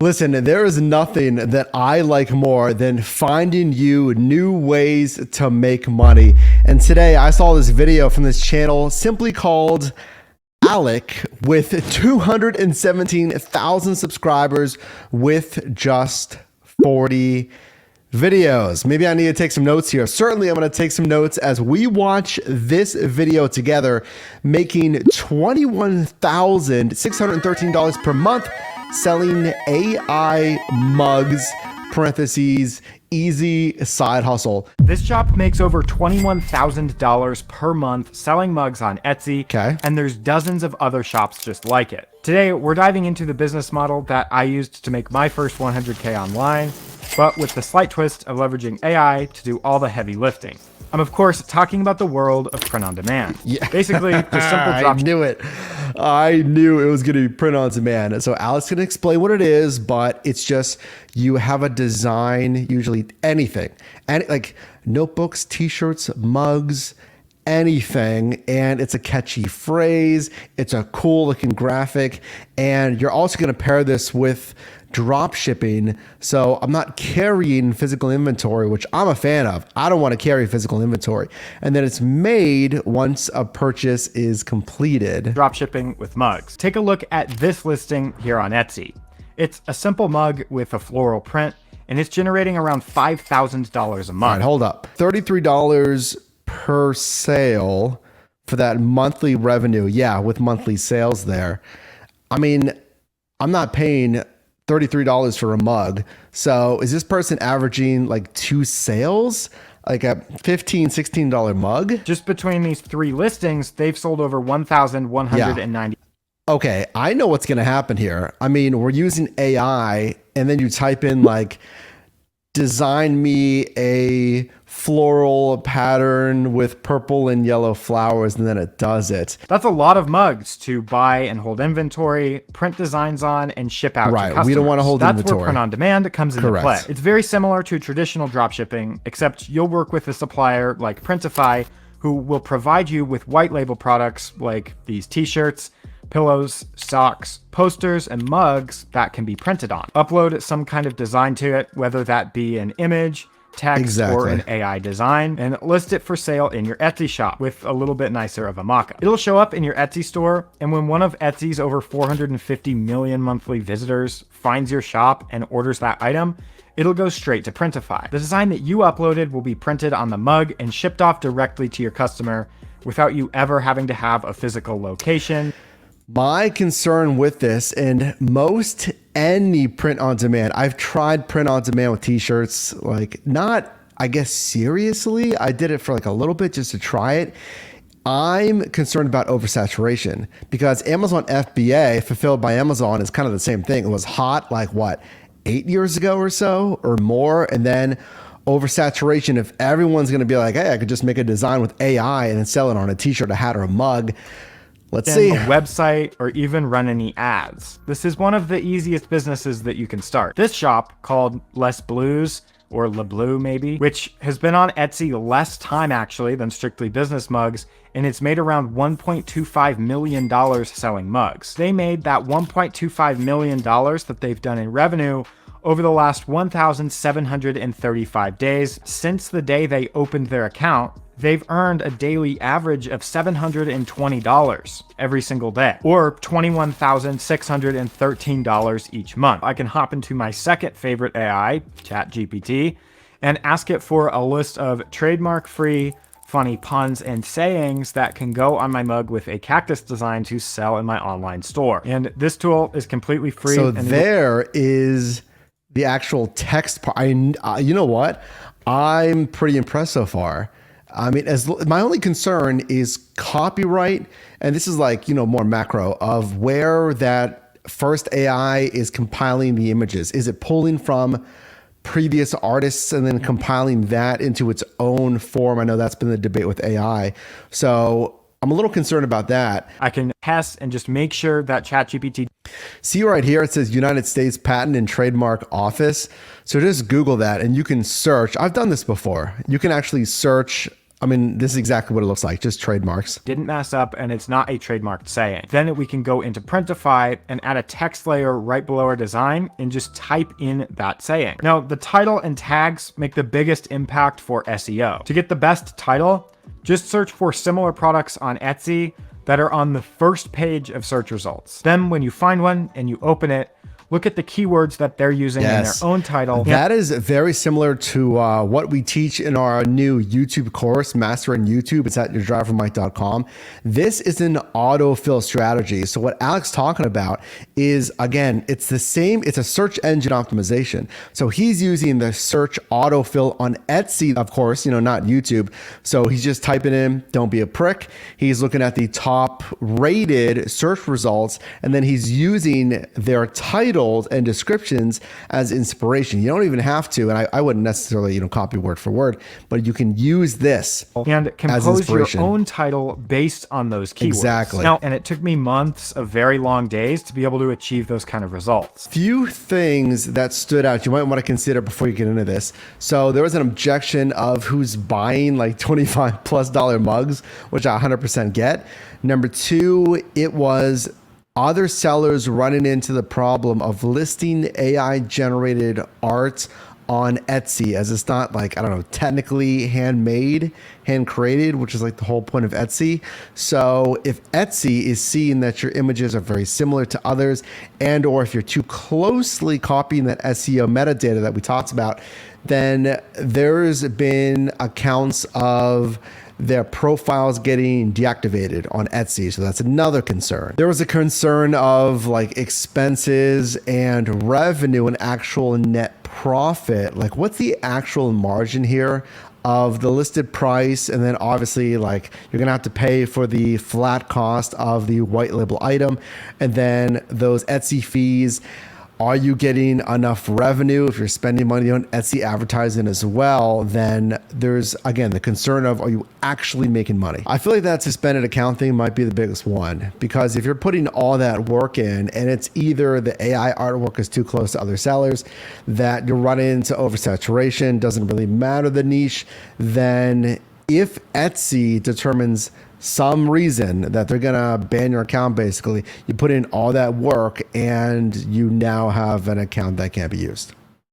Listen, there is nothing that I like more than finding you new ways to make money. And today I saw this video from this channel simply called Alek with 217,000 subscribers with just 40 videos. Maybe I need to take some notes here. Certainly I'm going to take some notes as we watch this video together, making $21,613 per month selling AI mugs, parentheses, easy side hustle. This shop makes over $21,000 per month selling mugs on Etsy, and there's dozens of other shops just like it. Today, we're diving into the business model that I used to make my first 100K online, but with the slight twist of leveraging AI to do all the heavy lifting. I'm of course talking about the world of print on demand. Yeah. Basically, just simple drop. I knew it. I knew it was going to be print on demand. So Alek's going to explain what it is, but it's just you have a design, usually anything, and like notebooks, t-shirts, mugs, anything, and it's a catchy phrase. It's a cool looking graphic, and you're also going to pair this with drop shipping. So I'm not carrying physical inventory, which I'm a fan of. I don't want to carry physical inventory. And then it's made once a purchase is completed. Drop shipping with mugs. Take a look at this listing here on Etsy. It's a simple mug with a floral print, and it's generating around $5,000 a month. All right, hold up. $33 per sale for that monthly revenue. Yeah, with monthly sales there. I mean, I'm not paying $33 for a mug. So is this person averaging like 2 sales? Like a $15, $16 mug? Just between these 3 listings, they've sold over 1,190. Okay, I know what's going to happen here. I mean, we're using AI, and then you type in like, design me a floral pattern with purple and yellow flowers, and then it does it. That's a lot of mugs to buy and hold inventory, print designs on, and ship out to customers. We don't want to hold inventory. That's where print on demand comes into play. It's very similar to traditional dropshipping, except you'll work with a supplier like Printify, who will provide you with white label products like these t-shirts, pillows, socks, posters, and mugs that can be printed on. Upload some kind of design to it, whether that be an image, text, or an AI design, and list it for sale in your Etsy shop with a little bit nicer of a mock-up. It'll show up in your Etsy store, and when one of Etsy's over 450 million monthly visitors finds your shop and orders that item, it'll go straight to Printify. The design that you uploaded will be printed on the mug and shipped off directly to your customer without you ever having to have a physical location. My concern with this, and most any print on demand, I've tried print on demand with t-shirts, like not, I guess, seriously. I did it for like a little bit just to try it. I'm concerned about oversaturation because Amazon FBA, fulfilled by Amazon, is kind of the same thing. It was hot like what, 8 years ago or so or more, and then oversaturation. If everyone's going to be like, hey, I could just make a design with AI and then sell it on a t-shirt, a hat, or a mug. Let's see. A website or even run any ads. This is one of the easiest businesses that you can start. This shop, called Les Blues, or Le Bleu maybe, which has been on Etsy less time actually than Strictly Business mugs, and it's made around $1.25 million selling mugs. They made that $1.25 million that they've done in revenue over the last 1,735 days. Since the day they opened their account, they've earned a daily average of $720 every single day, or $21,613 each month. I can hop into my second favorite AI, ChatGPT, and ask it for a list of trademark-free funny puns and sayings that can go on my mug with a cactus design to sell in my online store. And this tool is completely free. So there is the actual text part. You know what? I'm pretty impressed so far. I mean, my only concern is copyright, and this is like, you know, more macro of where that first AI is compiling the images. Is it pulling from previous artists and then compiling that into its own form? I know that's been the debate with AI. So I'm a little concerned about that. I can test and just make sure that ChatGPT. See right here, it says United States Patent and Trademark Office. So just Google that and you can search. I've done this before. You can actually search I mean, this is exactly what it looks like, just trademarks. Didn't mess up, and it's not a trademarked saying. Then we can go into Printify and add a text layer right below our design and just type in that saying. Now, the title and tags make the biggest impact for SEO. To get the best title, just search for similar products on Etsy that are on the first page of search results. Then when you find one and you open it, look at the keywords that they're using in their own title. That is very similar to what we teach in our new YouTube course, Mastering YouTube. It's at yourdrivermike.com. This is an autofill strategy. So what Alek's talking about is, again, it's the same. It's a search engine optimization. So he's using the search autofill on Etsy, of course, not YouTube. So he's just typing in, don't be a prick. He's looking at the top rated search results, and then he's using their title and descriptions as inspiration. You don't even have to, and I wouldn't necessarily copy word for word, but you can use this and compose your own title based on those keywords. Exactly. Now, and it took me months of very long days to be able to achieve those kind of results. Few things that stood out you might want to consider before you get into this. So there was an objection of who's buying like $25+ mugs, which I 100% get. Number two, it was other sellers running into the problem of listing AI generated art on Etsy, as it's not like, I don't know, technically handmade, hand created, which is like the whole point of Etsy. So if Etsy is seeing that your images are very similar to others, and or if you're too closely copying that SEO metadata that we talked about, then there's been accounts of their profiles getting deactivated on Etsy. So that's another concern. There was a concern of like expenses and revenue and actual net profit. Like, what's the actual margin here of the listed price? And then obviously like you're gonna have to pay for the flat cost of the white label item, and then those Etsy fees. Are you getting enough revenue? If you're spending money on Etsy advertising as well, then there's, again, the concern of, are you actually making money? I feel like that suspended account thing might be the biggest one, because if you're putting all that work in and it's either the AI artwork is too close to other sellers, that you're running into oversaturation, doesn't really matter the niche, then if Etsy determines some reason that they're gonna ban your account, basically, you put in all that work and you now have an account that can't be used.